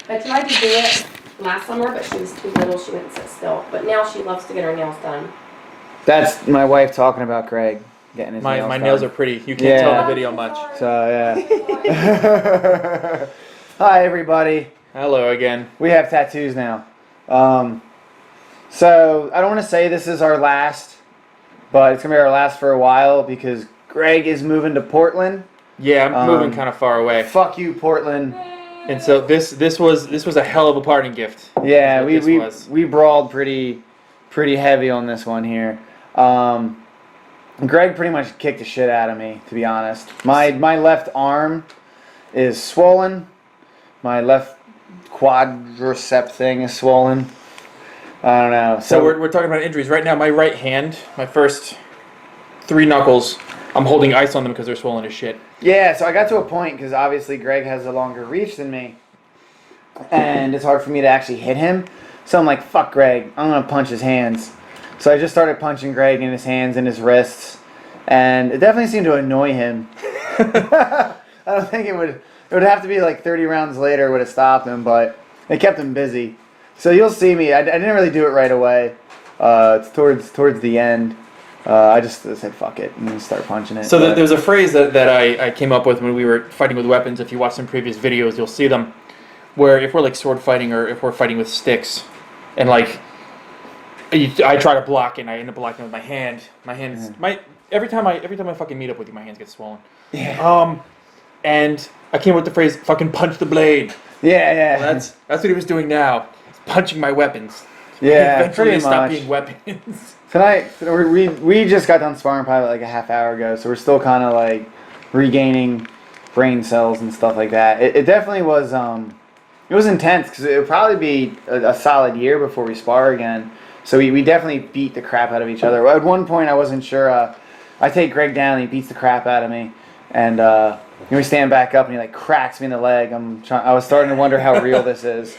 I tried to do it last summer, but she was too little. She wouldn't sit still. But now she loves to get her nails done. That's my wife talking about Craig getting his nails done. My nails are pretty. You can't tell in the video much. So, yeah. Hi, everybody. Hello again. We have tattoos now. So, I don't want to say this is our last, but it's going to be our last for a while because Greg is moving to Portland. Yeah, I'm moving kind of far away. Fuck you, Portland. And so this was a hell of a parting gift. Yeah, we brawled pretty heavy on this one here. Greg pretty much kicked the shit out of me, to be honest. My left arm is swollen. My left quadricep thing is swollen. I don't know. So we're talking about injuries right now. My right hand, my first 3 knuckles, I'm holding ice on them because they're swollen as shit. Yeah, so I got to a point because obviously Greg has a longer reach than me, and it's hard for me to actually hit him. So I'm like, fuck Greg, I'm gonna punch his hands. So I just started punching Greg in his hands and his wrists, and it definitely seemed to annoy him. I don't think it would have to be like 30 rounds later would have stopped him, but it kept him busy. So you'll see me. I didn't really do it right away. It's towards the end. I just said fuck it and start punching it. So there's a phrase that I came up with when we were fighting with weapons. If you watch some previous videos, you'll see them. Where if we're like sword fighting or if we're fighting with sticks, and like I try to block and I end up blocking with my hand. My hands, every time I fucking meet up with you, my hands get swollen. Yeah. And I came up with the phrase "fucking punch the blade." Yeah. Well, that's what he was doing now. He's punching my weapons. Yeah, Eventually pretty stop much. being weapons. Tonight, we just got done sparring probably like a half hour ago, so we're still kind of like regaining brain cells and stuff like that. It definitely was, it was intense because it would probably be a solid year before we spar again. So we definitely beat the crap out of each other. At one point, I wasn't sure. I take Greg down, and he beats the crap out of me, and we stand back up, and he like cracks me in the leg. I was starting to wonder how real this is.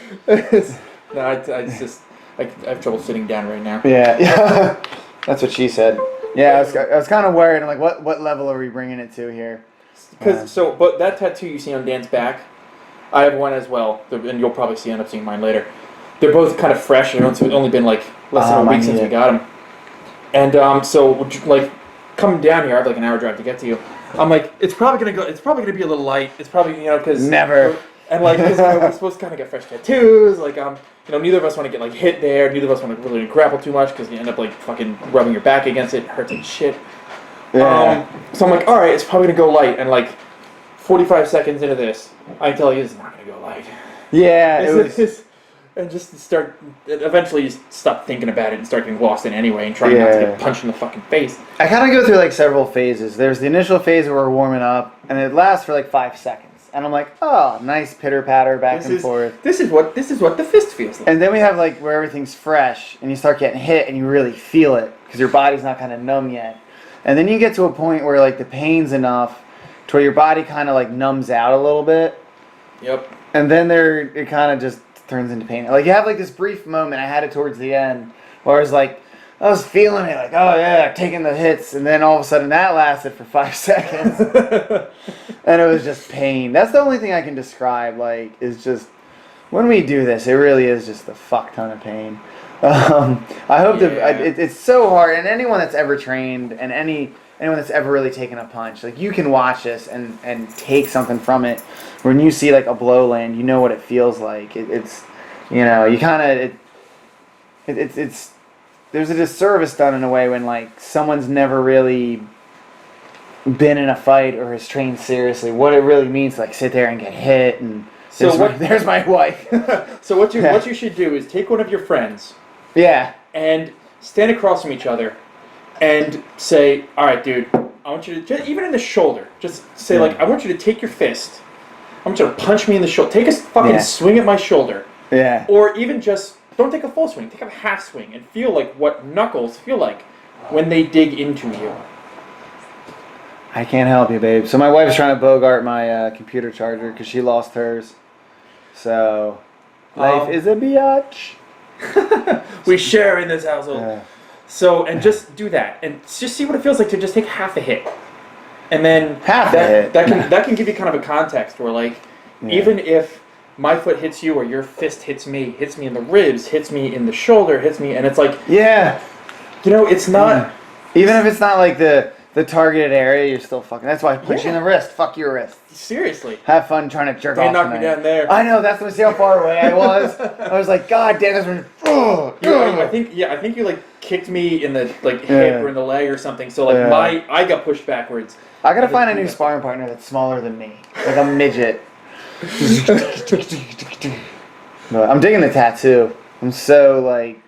No, I have trouble sitting down right now. Yeah, that's what she said. Yeah, I was kind of worried. I'm like, what level are we bringing it to here? But that tattoo you see on Dan's back, I have one as well, and you'll probably end up seeing mine later. They're both kind of fresh. It's only been like less than a week since we got them. And so like coming down here, I have like an hour drive to get to you. I'm like, it's probably gonna be a little light. It's probably because never. And like, cause, we're supposed to kind of get fresh tattoos. Like, neither of us want to get like hit there. Neither of us want to really grapple too much because you end up like fucking rubbing your back against it. It hurts like shit. Yeah. So I'm like, all right, it's probably gonna go light. And like, 45 seconds into this, I tell you, it's not gonna go light. Yeah, it was. And just eventually you stop thinking about it and start getting lost in it anyway and trying not to get punched in the fucking face. I kind of go through like several phases. There's the initial phase where we're warming up, and it lasts for like 5 seconds. And I'm like, oh, nice pitter patter back and forth. This is what the fist feels like. And then we have like where everything's fresh, and you start getting hit, and you really feel it because your body's not kind of numb yet. And then you get to a point where like the pain's enough to where your body kind of like numbs out a little bit. Yep. And then it kind of just turns into pain. Like you have like this brief moment. I had it towards the end where I was like, I was feeling it, like, oh yeah, taking the hits, and then all of a sudden that lasted for 5 seconds, and it was just pain. That's the only thing I can describe. Like, is just when we do this, it really is just a fuck ton of pain. I hope it's so hard, and anyone that's ever trained, and anyone that's ever really taken a punch, like you can watch this and take something from it. When you see like a blow land, you know what it feels like. It's there's a disservice done in a way when like someone's never really been in a fight or has trained seriously. What it really means to like sit there and get hit and there's my wife. So what you should do is take one of your friends. Yeah. And stand across from each other and say, all right, dude, I want you to, just, even in the shoulder, just say like, I want you to take your fist. I want you to punch me in the shoulder. Take a fucking swing at my shoulder. Yeah. Or even just, don't take a full swing. Take a half swing and feel like what knuckles feel like when they dig into you. I can't help you, babe. So my wife's trying to bogart my computer charger because she lost hers. So, life is a biatch. We share in this household. So, and just do that. And just see what it feels like to just take half a hit. And then that can give you kind of a context where like, even if my foot hits you or your fist hits me in the ribs, hits me in the shoulder, hits me, and it's like, Yeah. it's not. Even if it's not like the targeted area, you're still fucking. That's why I punch you in the wrist. Fuck your wrist. Seriously. Have fun trying to jerk They off knocked me tonight. down there. I know. That's when see how far away I was. I was like, God damn, this one. I think you like kicked me in the hip or in the leg or something. So like I got pushed backwards. I gotta find a new sparring partner that's smaller than me, like a midget. But I'm digging the tattoo. I'm so like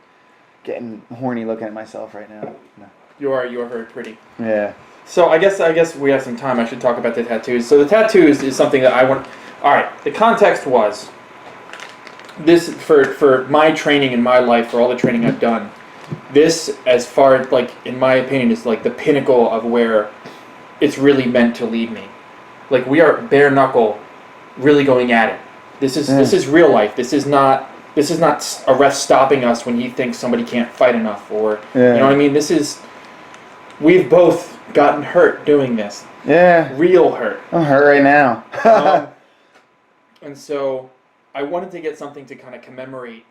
getting horny looking at myself right now. No. You are very pretty. Yeah. So I guess we have some time. I should talk about the tattoos. So the tattoos is something that I want. All right. The context was this for my training in my life, for all the training I've done. This, as far like in my opinion, is like the pinnacle of where it's really meant to lead me. Like we are bare knuckle, really going at it. This is real life. This is not a ref stopping us when he thinks somebody can't fight enough, or you know what I mean. We've both gotten hurt doing this. Yeah. Real hurt. I'm hurt right now. And so I wanted to get something to kind of commemorate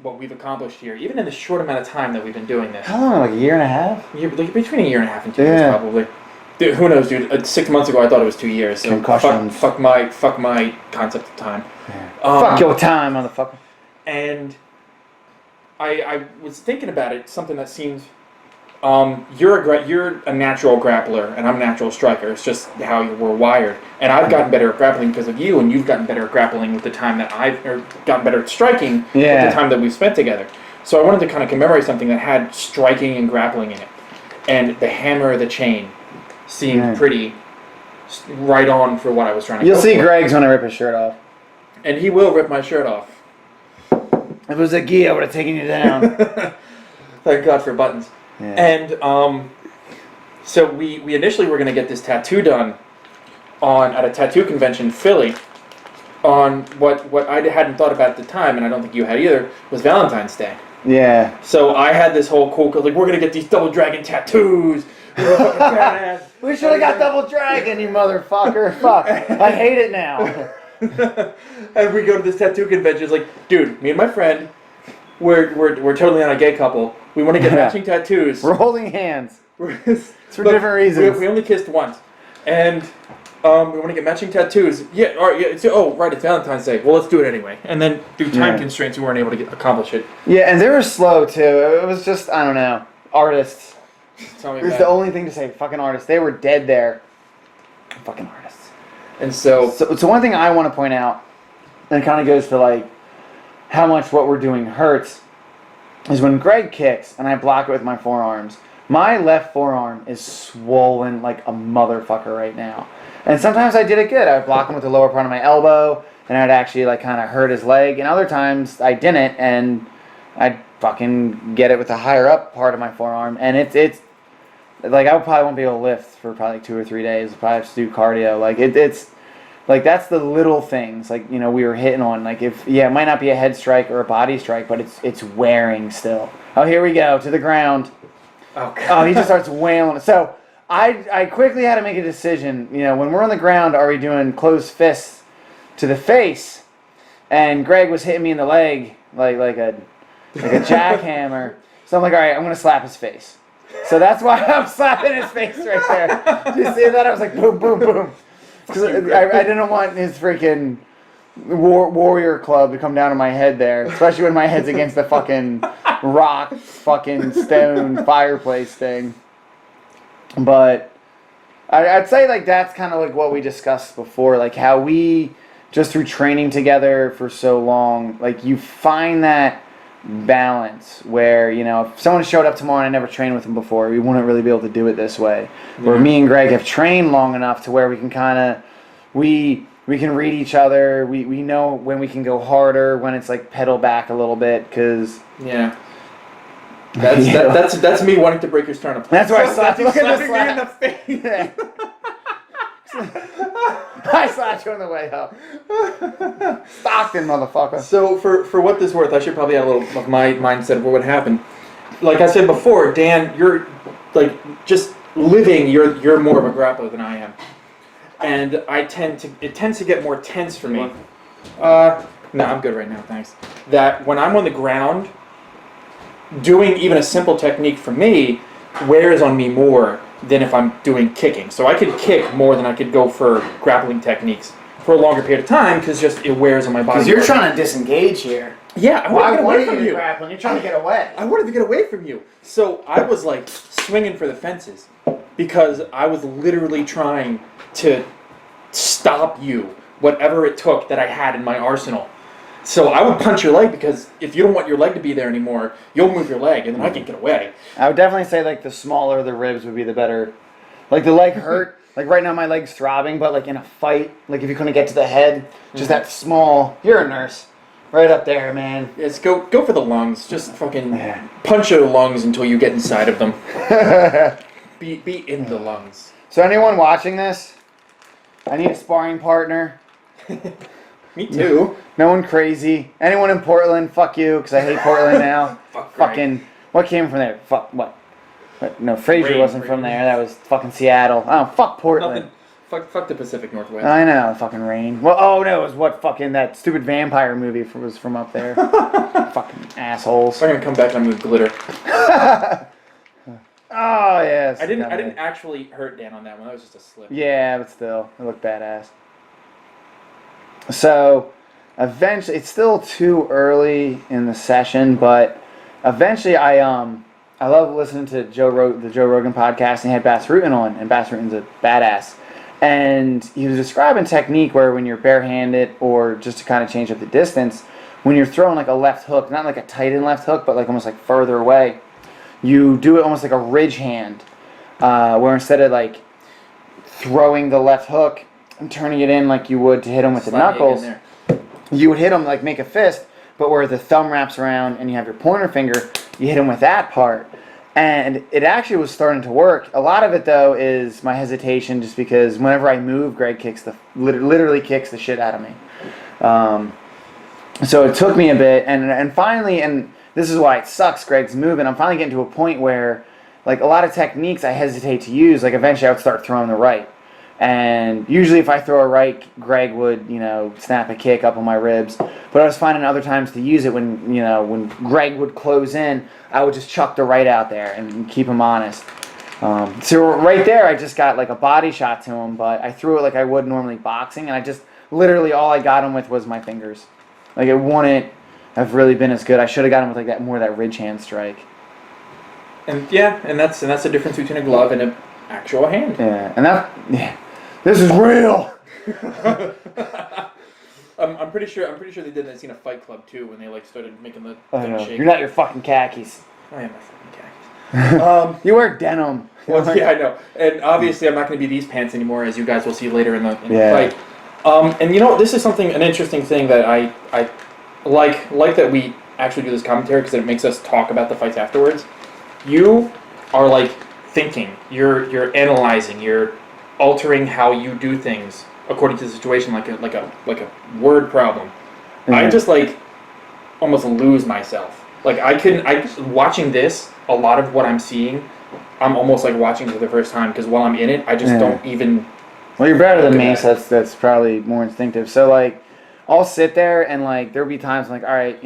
what we've accomplished here, even in the short amount of time that we've been doing this. How long? Like a year and a half? Between a year and a half and 2 years, probably. Dude, who knows, dude? 6 months ago, I thought it was 2 years. So fuck my concept of time. Yeah. Fuck your time, motherfucker. And I was thinking about it. Something that seems you're a natural grappler, and I'm a natural striker. It's just how we're wired. And I've gotten better at grappling because of you, and you've gotten better at grappling with the time that gotten better at striking with the time that we've spent together. So I wanted to kind of commemorate something that had striking and grappling in it, and the hammer of the chain seemed pretty right on for what I was trying to. You'll see Greg's when I rip his shirt off, and he will rip my shirt off. If it was a gi, I would have taken you down. Thank God for buttons. Yeah. And so we initially were going to get this tattoo done at a tattoo convention in Philly on what I hadn't thought about at the time, and I don't think you had either, was Valentine's Day. Yeah. So I had this whole cool, like, we're going to get these double dragon tattoos. We should have got double dragon, you motherfucker. Fuck. I hate it now. And we go to this tattoo convention. It's like, dude, me and my friend, we're totally not a gay couple. We want to get matching tattoos. We're holding hands. It's for different reasons. We only kissed once, and we want to get matching tattoos. Yeah, all right. Yeah. So, right, it's Valentine's Day. Well, let's do it anyway. And then due to time constraints, we weren't able to accomplish it. Yeah, and they were slow too. It was just, I don't know, artists. Tell me it was the only thing to say. Fucking artists. They were dead there. Fucking artists. And so one thing I want to point out, and it kind of goes to like how much what we're doing hurts, is when Greg kicks and I block it with my forearms. My left forearm is swollen like a motherfucker right now. And sometimes I did it good. I would block him with the lower part of my elbow, and I'd actually like kind of hurt his leg. And other times I didn't, and I'd fucking get it with the higher up part of my forearm. And it's like I probably won't be able to lift for probably 2 or 3 days. I'll probably have to do cardio. Like it's like that's the little things. Like, you know, we were hitting on. Like it might not be a head strike or a body strike, but it's wearing still. Oh, here we go to the ground. Oh, God. Oh, he just starts wailing. So I quickly had to make a decision. You know, when we're on the ground, are we doing closed fists to the face? And Greg was hitting me in the leg like a jackhammer. So I'm like, all right, I'm gonna slap his face. So that's why I'm slapping his face right there. Do you see that? I was like, boom, boom, boom. Because I didn't want his freaking warrior club to come down on my head there, especially when my head's against the fucking rock, fucking stone fireplace thing. But I'd say like that's kind of like what we discussed before, like how we just through training together for so long, like you find that balance where, you know, if someone showed up tomorrow and I never trained with them before, we wouldn't really be able to do it this way. Where me and Greg have trained long enough to where we can kind of we can read each other. We know when we can go harder, when it's like pedal back a little bit, because that's me wanting to break your sternum. That's why I slapped you. Look at me in the face. Yeah. I slapped you on the way up. Stockton, motherfucker. So for what this is worth, I should probably add a little of my mindset of what would happen. Like I said before, Dan, you're like just living. You're more of a grappler than I am, and it tends to get more tense for me. No, I'm good right now, thanks. That when I'm on the ground, doing even a simple technique for me wears on me more than if I'm doing kicking. So I could kick more than I could go for grappling techniques for a longer period of time because just it wears on my body. Because you're trying to disengage here. Yeah, I want to get away from you. Grappling? You're trying to get away. I wanted to get away from you. So I was like swinging for the fences because I was literally trying to stop you, whatever it took that I had in my arsenal. So I would punch your leg because if you don't want your leg to be there anymore, you'll move your leg and then I can get away. I would definitely say like the smaller the ribs would be the better. Like the leg hurt. Like right now my leg's throbbing, but like in a fight, like if you couldn't get to the head, just that small. You're a nurse. Right up there, man. Yes, go for the lungs. Just fucking punch your lungs until you get inside of them. Be in the lungs. So anyone watching this, I need a sparring partner. Me too. No one crazy. Anyone in Portland, fuck you, because I hate Portland now. Fucking, what came from there? Fuck, what? No, Fraser wasn't from there. That was fucking Seattle. Oh, fuck Portland. Nothing. Fuck the Pacific Northwest. I know, fucking rain. Well, oh no, it was what fucking that stupid vampire movie was from up there. Fucking assholes. I'm gonna come back on with glitter. Oh yes. I didn't actually hurt Dan on that one. That was just a slip. Yeah, but still, it looked badass. So, eventually, it's still too early in the session, but eventually, I love listening to the Joe Rogan podcast, and he had Bass Rutten on, and Bass Rutten's a badass. And he was describing technique where when you're barehanded or just to kind of change up the distance, when you're throwing like a left hook, not like a tight end left hook, but like almost like further away, you do it almost like a ridge hand, where instead of like throwing the left hook and turning it in like you would to hit him with the knuckles, you would hit him like make a fist, but where the thumb wraps around and you have your pointer finger, you hit him with that part. And it actually was starting to work. A lot of it, though, is my hesitation just because whenever I move, Greg literally kicks the shit out of me. So it took me a bit. And finally, and this is why it sucks, Greg's moving, I'm finally getting to a point where, like, a lot of techniques I hesitate to use. Like, eventually I would start throwing the right. And usually if I throw a right, Greg would, snap a kick up on my ribs. But I was finding other times to use it when Greg would close in, I would just chuck the right out there and keep him honest. So right there, I just got like a body shot to him, but I threw it like I would normally boxing, and I just, literally all I got him with was my fingers. Like it wouldn't have really been as good. I should have got him with like that, more of that ridge hand strike. And that's the difference between a glove and an actual hand. Yeah, this is real. I'm pretty sure they did that scene of Fight Club too when they like started making the shake. You're not your fucking khakis. I am my fucking khakis. You wear denim. Well, yeah, I know. And obviously I'm not going to be these pants anymore, as you guys will see later in the fight. And this is an interesting thing that I like that we actually do this commentary because it makes us talk about the fights afterwards. You are like thinking, you're analyzing, you're altering how you do things according to the situation, like a word problem. Mm-hmm. I just like almost lose myself. Like watching this, a lot of what I'm seeing, I'm almost like watching for the first time because while I'm in it, I just don't even. Well, you're better than me, so that's probably more instinctive. So like, I'll sit there and like there'll be times I'm like, all right,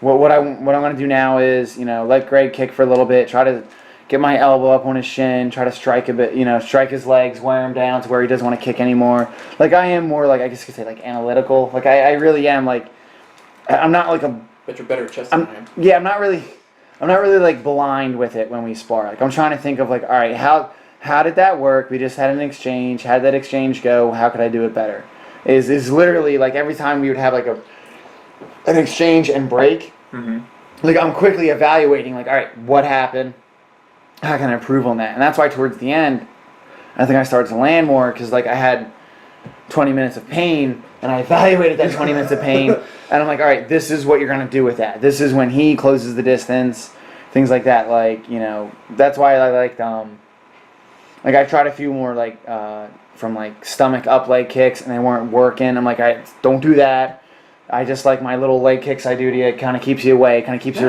what I'm gonna do now is let Greg kick for a little bit, try to get my elbow up on his shin, try to strike a bit, strike his legs, wear him down to where he doesn't want to kick anymore. Like I am more like, I guess you could say like analytical. Like I really am like, I'm not like a. But you're better at chess than I am. Yeah, I'm not really like blind with it when we spar. Like I'm trying to think of like, all right, how did that work? We just had an exchange. How'd that exchange go? How could I do it better? Is literally like every time we would have like an exchange and break. Mm-hmm. Like I'm quickly evaluating like, all right, what happened? How can I improve on that? And that's why towards the end, I think I started to land more because like I had 20 minutes of pain and I evaluated that 20 minutes of pain and I'm like, all right, this is what you're going to do with that. This is when he closes the distance, things like that. Like, that's why I liked, like I tried a few more like from like stomach up leg kicks and they weren't working. I'm like, I don't do that. I just like my little leg kicks I do to you. It kind of keeps you away. It kind of keeps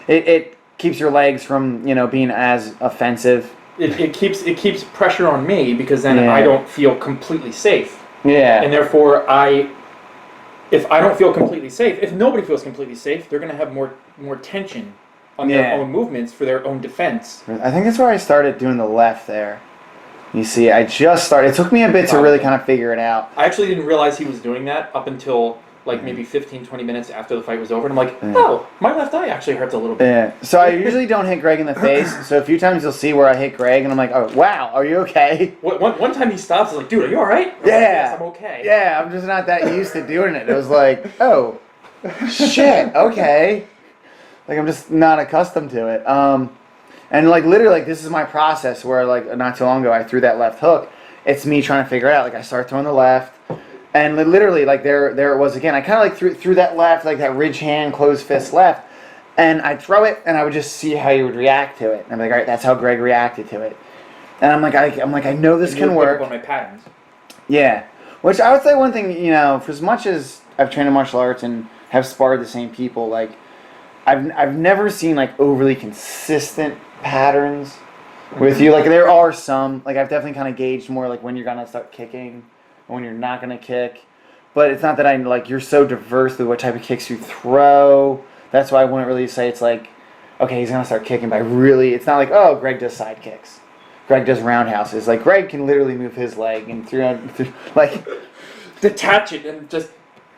it keeps your legs from being as offensive. It keeps pressure on me because then I don't feel completely safe. Yeah. And therefore if I don't feel completely safe, if nobody feels completely safe, they're going to have more tension on their own movements for their own defense. I think that's where I started doing the left there. You see, I just started. It took me a bit to really kind of figure it out. I actually didn't realize he was doing that up until like maybe 15, 20 minutes after the fight was over. And I'm like, oh, my left eye actually hurts a little bit. Yeah. So I usually don't hit Greg in the face. So a few times you'll see where I hit Greg, and I'm like, oh, wow, are you okay? One time he stops, he's like, dude, are you all right? I'm like, yes, I'm okay. Yeah, I'm just not that used to doing it. It was like, oh, shit, okay. Like, I'm just not accustomed to it. And like literally, like this is my process where like not too long ago I threw that left hook. It's me trying to figure it out. Like I start throwing the left, and literally like there it was again. I kind of like threw that left, like that ridge hand, closed fist left, and I'd throw it, and I would just see how he would react to it. And I'm like, all right, that's how Greg reacted to it. And I'm like, I know this can work. On my patterns. Yeah, which I would say one thing, you know, for as much as I've trained in martial arts and have sparred the same people, like I've never seen like overly consistent patterns with you. Like there are some, like I've definitely kind of gauged more like when you're gonna start kicking and when you're not gonna kick. But it's not that I like you're so diverse with what type of kicks you throw. That's why I wouldn't really say it's like, okay, he's gonna start kicking. But it's not like, oh, Greg does side kicks. Greg does roundhouses. Like Greg can literally move his leg and like detach it and just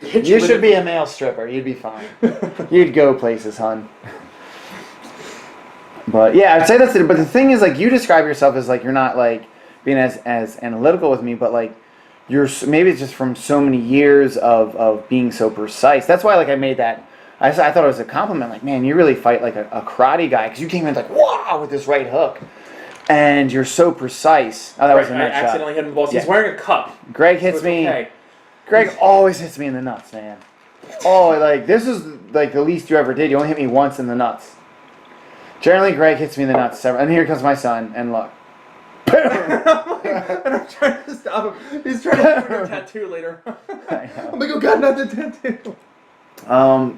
hit you should be a male stripper. You'd be fine. You'd go places, hun. But yeah, I'd say that's it. But the thing is, like, you describe yourself as like you're not like being as analytical with me, but like you're maybe it's just from so many years of being so precise. That's why like I made that. I thought it was a compliment. Like, man, you really fight like a karate guy because you came in like wow with this right hook, and you're so precise. Oh, that was a nut shot. I accidentally hit him in the balls. He's wearing a cup. Greg hits me. Okay. Greg always hits me in the nuts, man. Oh, like this is like the least you ever did. You only hit me once in the nuts. Generally, Greg hits me in the nuts several. And here comes my son, and look. And I'm trying to stop him. He's trying to get a tattoo later. I'm like, oh God, not the tattoo.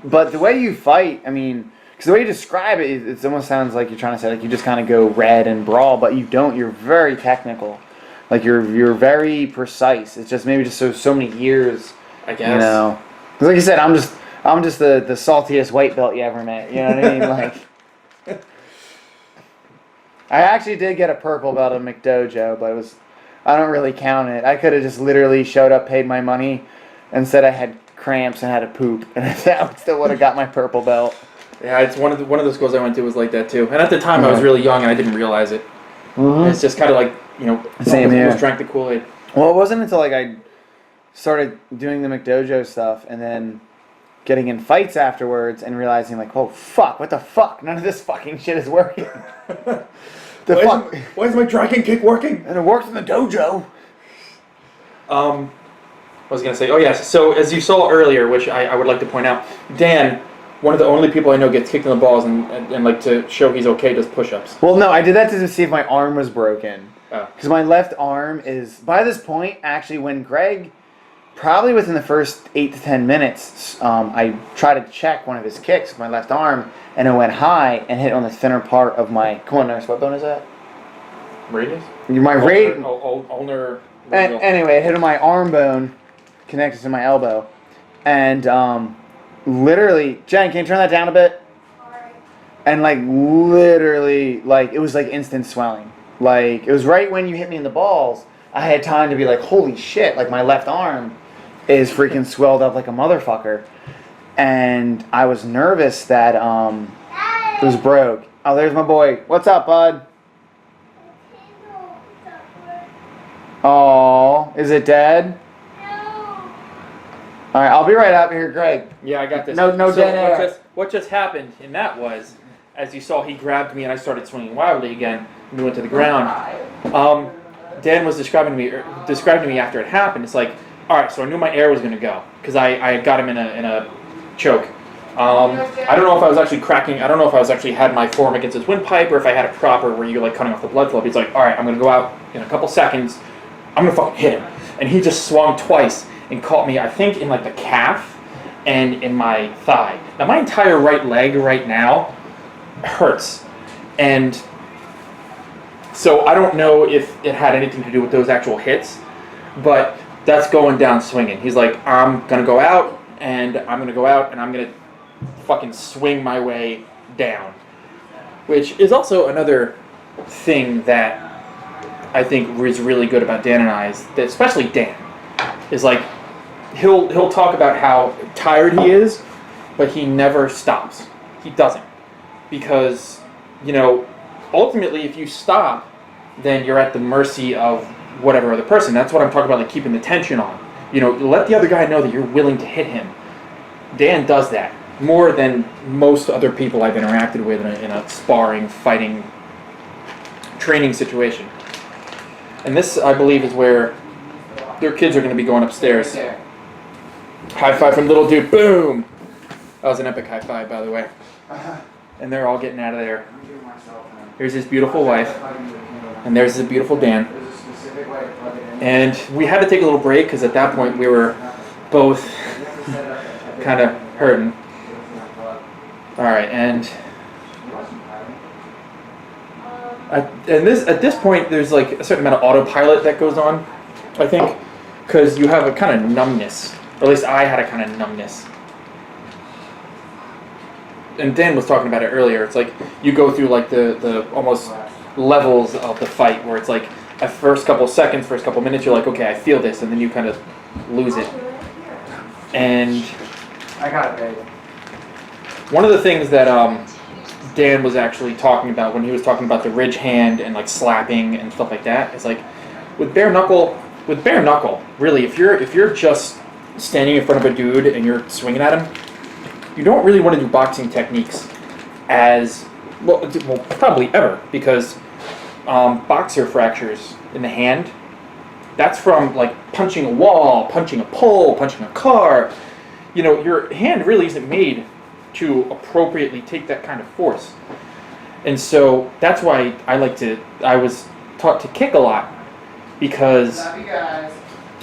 But the way you fight, I mean, because the way you describe it, it almost sounds like you're trying to say like you just kind of go red and brawl, but you don't. You're very technical. Like you're very precise. It's just maybe just so many years. I guess. You know, 'cause like you said, I'm just the saltiest white belt you ever met. You know what I mean? Like. I actually did get a purple belt at McDojo, but I don't really count it. I could have just literally showed up, paid my money, and said I had cramps and had to poop, and that still would have got my purple belt. Yeah, it's one of the schools I went to was like that too. And at the time I was really young and I didn't realize it. Mm-hmm. It's just kind of like, you know, same here. Almost drank the Kool-Aid. Well, it wasn't until like I started doing the McDojo stuff and then getting in fights afterwards and realizing like, oh fuck, what the fuck? None of this fucking shit is working. Why is my dragon kick working? And it works in the dojo. I was gonna say, oh yes. So as you saw earlier, which I would like to point out, Dan, one of the only people I know gets kicked in the balls and like to show he's okay does push-ups. Well, no, I did that to see if my arm was broken. Oh. Because my left arm is, by this point, actually, when Greg, probably within the first 8 to 10 minutes, I tried to check one of his kicks with my left arm, and it went high and hit on the thinner part of my, come on, nurse, what bone is that? Radius? My radius. Ulnar. Anyway, it hit on my arm bone, connected to my elbow, and literally, Jen, can you turn that down a bit? And like literally, like it was like instant swelling. Like it was right when you hit me in the balls. I had time to be like, holy shit! Like my left arm is freaking swelled up like a motherfucker, and I was nervous that it was broke. Oh, there's my boy. What's up, bud? Oh, is it dead? All right, I'll be right up here, Greg. Yeah, I got this. No dead air. What just happened, and that was, as you saw, he grabbed me and I started swinging wildly again. And we went to the ground. Dan was describing to me after it happened. It's like, all right, so I knew my air was going to go because I got him in a choke. I don't know if I was actually cracking. I don't know if I was actually had my forearm against his windpipe or if I had it proper where you're like cutting off the blood flow. He's like, all right, I'm going to go out in a couple seconds. I'm going to fucking hit him. And he just swung twice and caught me, I think, in like the calf and in my thigh. Now my entire right leg right now hurts. And so I don't know if it had anything to do with those actual hits, but that's going down swinging. He's like, I'm going to go out and I'm going to go out and I'm going to fucking swing my way down. Which is also another thing that I think is really good about Dan and I, is that especially Dan, is like he'll talk about how tired he is, but he never stops. He doesn't. Because, ultimately if you stop, then you're at the mercy of whatever other person. That's what I'm talking about, like keeping the tension on. Let the other guy know that you're willing to hit him. Dan does that more than most other people I've interacted with in a sparring, fighting, training situation. And this, I believe, is where their kids are going to be going upstairs. High five from little dude. Boom! That was an epic high five, by the way. And they're all getting out of there. Here's his beautiful wife. And there's his beautiful Dan. And we had to take a little break because at that point we were both kind of hurting. Alright, and at this point there's like a certain amount of autopilot that goes on, I think, because you have a kind of numbness. Or at least I had a kind of numbness. And Dan was talking about it earlier. It's like you go through like the almost levels of the fight where it's like at first couple seconds, first couple minutes, you're like, okay, I feel this, and then you kind of lose it. And I got it, babe. One of the things that Dan was actually talking about when he was talking about the ridge hand and like slapping and stuff like that is like with bare knuckle, really, if you're just standing in front of a dude and you're swinging at him, you don't really want to do boxing techniques as well probably ever, because boxer fractures in the hand, that's from like punching a wall, punching a pole, punching a car. Your hand really isn't made to appropriately take that kind of force. And so that's why I was taught to kick a lot, because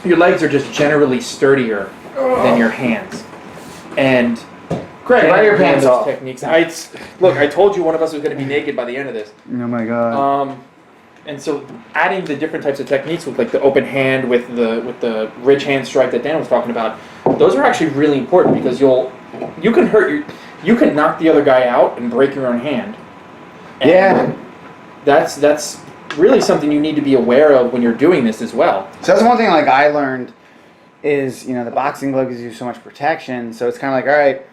your legs are just generally sturdier than your hands. And Greg, why are your pants off? Techniques. Look, I told you one of us was going to be naked by the end of this. Oh my god. And so adding the different types of techniques with like the open hand, with the ridge hand strike that Dan was talking about, those are actually really important, because you can knock the other guy out and break your own hand. And yeah. That's really something you need to be aware of when you're doing this as well. So that's one thing like I learned is, the boxing glove gives you so much protection, so it's kind of like, all right,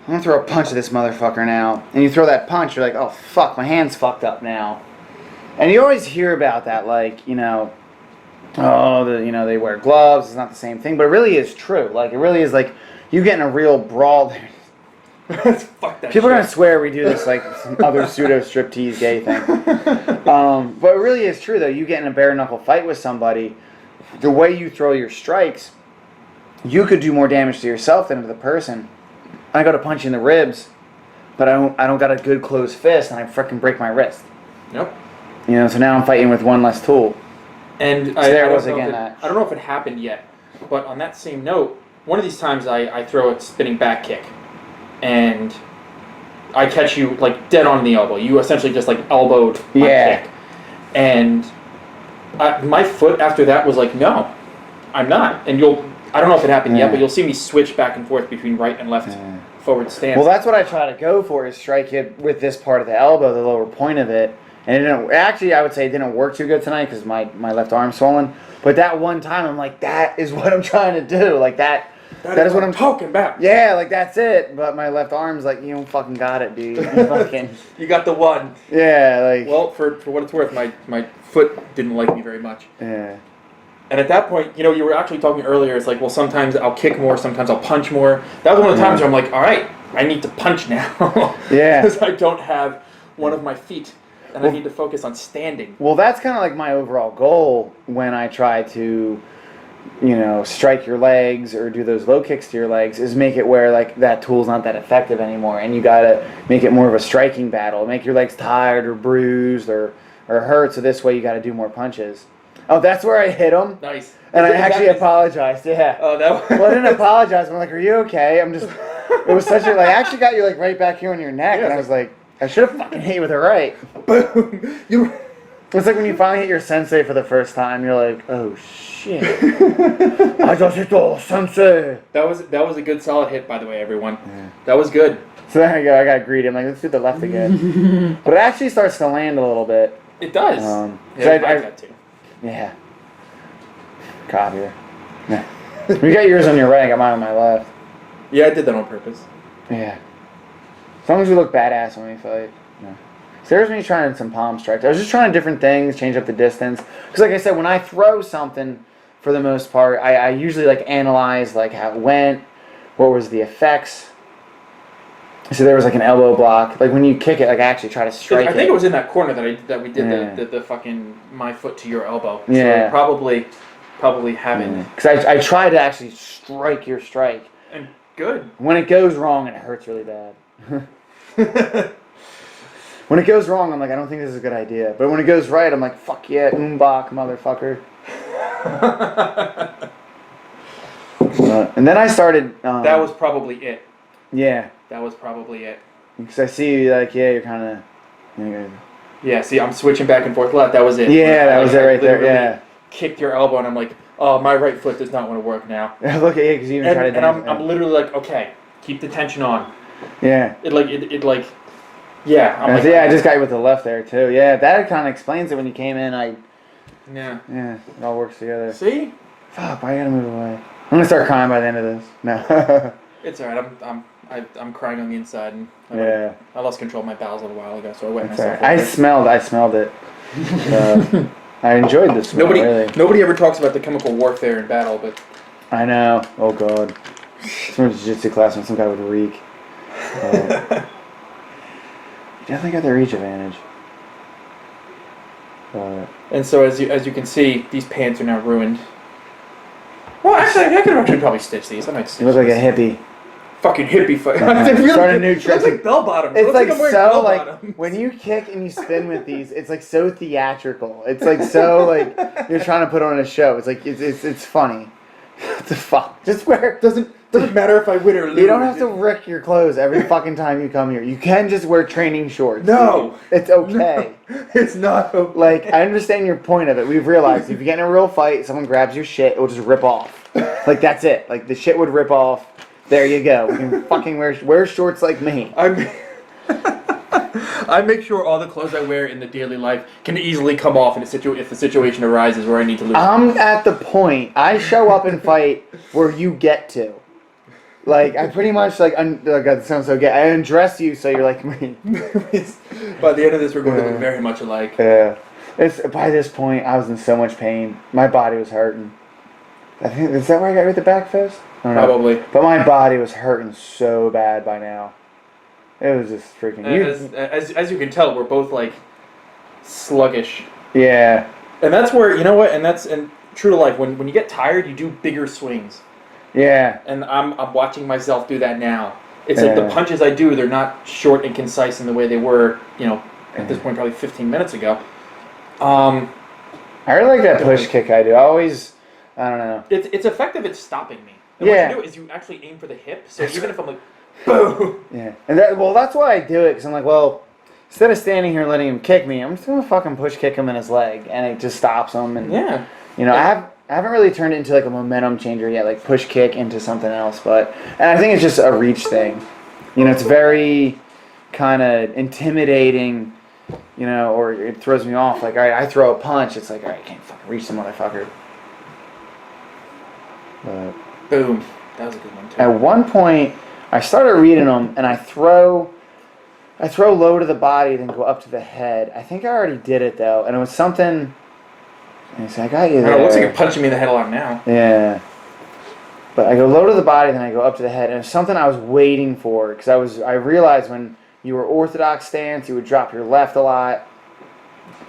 I'm going to throw a punch at this motherfucker now. And you throw that punch, you're like, oh fuck, my hand's fucked up now. And you always hear about that, like, they wear gloves, it's not the same thing, but it really is true. Like, it really is like, you get in a real brawl. Fuck that People shit. are going to swear we do this like some other pseudo striptease gay thing. But it really is true, though. You get in a bare knuckle fight with somebody, the way you throw your strikes, you could do more damage to yourself than to the person. I go to punch you in the ribs, but I don't got a good closed fist, and I frickin' break my wrist. Nope. So now I'm fighting with one less tool. And So I don't know if it happened yet, but on that same note, one of these times I throw a spinning back kick, and I catch you like dead on the elbow. You essentially just like elbowed my kick. And my foot after that was like, no, I'm not. And I don't know if it happened yet, but you'll see me switch back and forth between right and left forward stance. Well, that's what I try to go for, is strike it with this part of the elbow, the lower point of it. And I would say it didn't work too good tonight because my left arm's swollen. But that one time, I'm like, that is what I'm trying to do. Like, that is what I'm talking about. Yeah, like, that's it. But my left arm's like, you don't fucking got it, dude. You got the one. Yeah, like. Well, for what it's worth, my foot didn't like me very much. Yeah. And at that point, you were actually talking earlier, it's like, well, sometimes I'll kick more, sometimes I'll punch more. That was one of the times where I'm like, all right, I need to punch now. Yeah. Because I don't have one of my feet, and I need to focus on standing. Well, that's kind of like my overall goal when I try to, strike your legs or do those low kicks to your legs, is make it where, like, that tool's not that effective anymore, and you gotta make it more of a striking battle. Make your legs tired or bruised or hurt, so this way you gotta do more punches. Oh, that's where I hit him? Nice. And I actually apologized, yeah. Oh, that Well, I didn't apologize. I'm like, are you okay? It was such a, like, I actually got you, like, right back here on your neck, and I was like, I should have fucking hit you with it right. Boom. It's like when you finally hit your sensei for the first time, you're like, oh shit. I just hit the sensei. That was a good solid hit, by the way, everyone. Yeah. That was good. So there you go, I got greedy. I'm like, let's do the left again. But it actually starts to land a little bit. It does. Yeah, I got too. Yeah. Copier. Yeah. You got yours on your right, I got mine on my left. Yeah, I did that on purpose. Yeah. As long as we look badass when we fight. Yeah. So there's me trying some palm strikes. I was just trying different things, change up the distance. Because like I said, when I throw something, for the most part, I usually like analyze like how it went, what was the effects. So there was like an elbow block. Like when you kick it, like I actually try to strike it. I think it was in that corner that we did the fucking my foot to your elbow. Yeah. So probably having. Because I try to actually strike your strike. And good. When it goes wrong, and it hurts really bad. When it goes wrong, I'm like, I don't think this is a good idea. But when it goes right, I'm like, fuck yeah, umbach, motherfucker. And then I started... that was probably it. Yeah. That was probably it. Because I see you like, yeah, you're kind of... Yeah, see, I'm switching back and forth left. That was it. Yeah, that was it right there, yeah. Kicked your elbow, and I'm like, oh, my right foot does not want to work now. Look at you, because you even tried to dance. And I'm literally like, okay, keep the tension on. Yeah. Yeah. I just got you with the left there, too. Yeah, that kind of explains it when you came in. Yeah, it all works together. See? Fuck, why you gotta move away? I'm gonna start crying by the end of this. No. It's alright. I'm crying on the inside, and I lost control of my bowels a little while ago, so I wet myself. Right. I smelled it. I enjoyed this. Nobody ever talks about the chemical warfare in battle, but I know. Oh god. Some jiu-jitsu class when some guy would reek. Definitely got the reach advantage. And so as you can see, these pants are now ruined. Well, actually, I could actually probably stitch these. I might stitch. You look like a hippie. Fucking hippie foot. Start a new trick. It's like bell bottoms. It's like so like when you kick and you spin with these, it's like so theatrical. It's like so like you're trying to put on a show. It's like it's funny. What the fuck? Just wear. Doesn't matter if I win or lose. You don't have to wreck your clothes every fucking time you come here. You can just wear training shorts. No, it's okay. No, it's not okay. Like I understand your point of it. We've realized if you get in a real fight, someone grabs your shit, it will just rip off. Like that's it. Like the shit would rip off. There you go. We can fucking wear shorts like me. I make sure all the clothes I wear in the daily life can easily come off if the situation arises where I need to lose. I'm at the point. I show up and fight where you get to. Like I pretty much like. Oh God, that sounds so gay. I undress you so you're like me. By the end of this, we're going to look very much alike. Yeah. It's by this point I was in so much pain. My body was hurting. I think is that where I got with the back fist? Probably. But my body was hurting so bad by now. It was just freaking. As you can tell, we're both like sluggish. Yeah. And that's where you know what, and true to life. When you get tired, you do bigger swings. Yeah. And I'm watching myself do that now. It's like the punches I do, they're not short and concise in the way they were, at this point probably 15 minutes ago. I really like that push kick I do. I don't know. It's effective at stopping me. And what you do is you actually aim for the hip, so even if I'm like, boom. Yeah. And that's why I do it, because I'm like, well, instead of standing here letting him kick me, I'm just going to fucking push kick him in his leg, and it just stops him. And, I haven't really turned it into like a momentum changer yet, like push kick into something else, and I think it's just a reach thing. It's very kind of intimidating, or it throws me off. Like, all right, I throw a punch, it's like, all right, I can't fucking reach the motherfucker. Boom. That was a good one too. At one point, I started reading them, and I throw low to the body, then go up to the head. I think I already did it though, and it was something. I got you there. It looks like you're punching me in the head a lot now. Yeah. But I go low to the body, then I go up to the head, and it's something I was waiting for, because I realized when you were orthodox stance, you would drop your left a lot.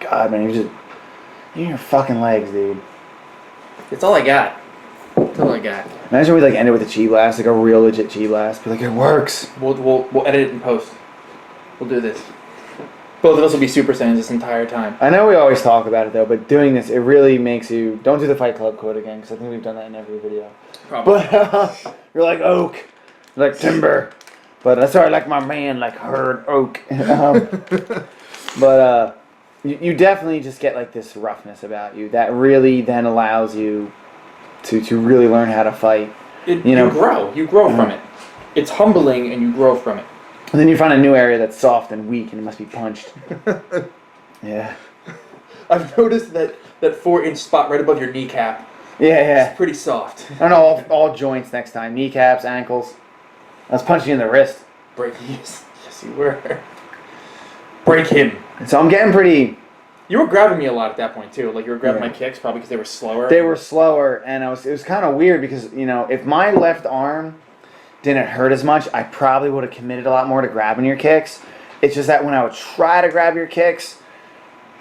God, man, you're your fucking legs, dude. It's all I got. That's all I got. Imagine we end it with a chi blast, like a real legit chi blast. Be like, it works. We'll edit it in post. We'll do this. Both of us will be Super Saiyans this entire time. I know we always talk about it though, but doing this, it really makes you don't do the Fight Club quote again, because I think we've done that in every video. Probably. But you're like oak, you're like timber, but that's why I like my man, like herd oak. you definitely just get like this roughness about you that really then allows you to really learn how to fight. You grow from it. It's humbling, and you grow from it. And then you find a new area that's soft and weak, and it must be punched. Yeah. I've noticed that 4-inch spot right above your kneecap. Yeah. It's pretty soft. I don't know, all joints next time. Kneecaps, ankles. I was punching you in the wrist. Yes, you were. Break him. So I'm getting pretty... You were grabbing me a lot at that point, too. Like, you were grabbing my kicks, probably because they were slower. They were slower, and it was kind of weird because, if my left arm didn't hurt as much, I probably would have committed a lot more to grabbing your kicks. It's just that when I would try to grab your kicks,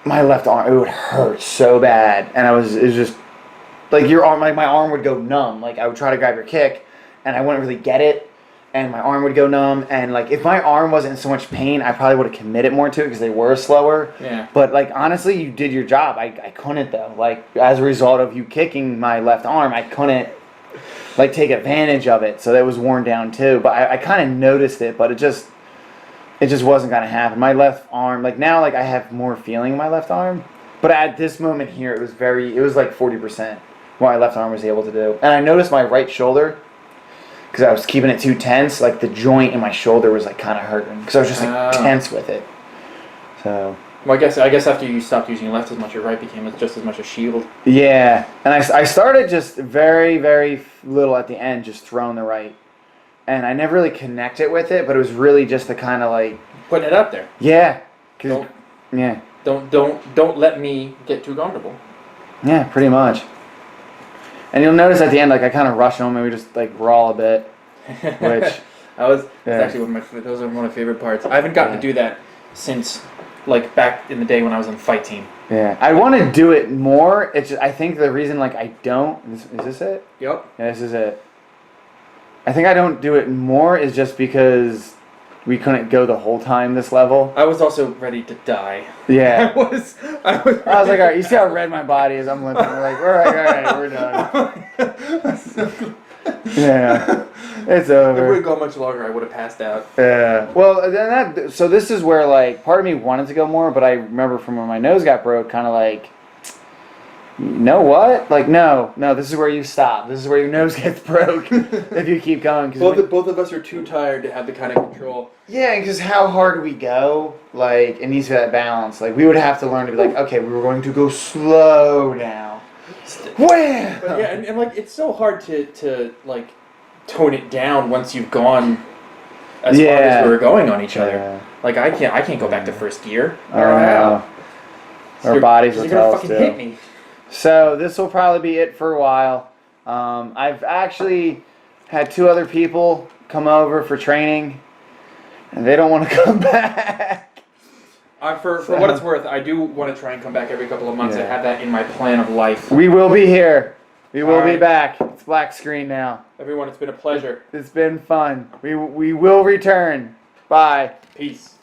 my left arm, it would hurt so bad. And it was just, like your arm, like my arm would go numb. Like I would try to grab your kick, and I wouldn't really get it, and my arm would go numb. And like if my arm wasn't in so much pain, I probably would have committed more to it because they were slower. Yeah. But like honestly, you did your job. I couldn't though. Like as a result of you kicking my left arm, I couldn't like take advantage of it. So that was worn down too. But I kind of noticed it, but it just wasn't gonna happen. My left arm, like now, like I have more feeling in my left arm. But at this moment here, it was like 40% what my left arm was able to do. And I noticed my right shoulder, because I was keeping it too tense, like the joint in my shoulder was like kind of hurting. Because I was just like tense with it. So. Well, I guess after you stopped using your left as much, your right became just as much a shield. Yeah. And I started just very, very little at the end, just throwing the right. And I never really connected with it, but it was really just the kind of like... Putting it out there. Yeah. Don't let me get too comfortable. Yeah, pretty much. And you'll notice at the end, like I kind of rush them and we just like brawl a bit, which that's actually those are one of my favorite parts. I haven't gotten to do that since like back in the day when I was on the fight team. Yeah, I want to do it more. It's just, I think the reason like I don't is this it? Yep. Yeah, this is it. I think I don't do it more is just because we couldn't go the whole time this level. I was also ready to die. Yeah. I was like, all right, you see how red my body is? I'm limping. We're like, all right, we're done. Yeah. It's over. If it would have gone much longer, I would have passed out. Yeah. Well, then so this is where like part of me wanted to go more, but I remember from when my nose got broke, kind of like, you know what? Like, no, this is where you stop. This is where your nose gets broke if you keep going. Both of us are too tired to have the kind of control. Yeah, because how hard we go, like, it needs to be that balance. Like, we would have to learn to be like, okay, we were going to go slow now. Wham! But yeah, and like, it's so hard to like, tone it down once you've gone as hard as we were going on each other. Yeah. Like, I can't go back to first gear. I don't know how. Our bodies will tell us to. You're gonna fucking hit me. So this will probably be it for a while. I've actually had 2 other people come over for training, and they don't want to come back. For what it's worth, I do want to try and come back every couple of months. I have that in my plan of life. We will be here. We will be back. It's black screen now. Everyone, it's been a pleasure. It's been fun. We will return. Bye. Peace.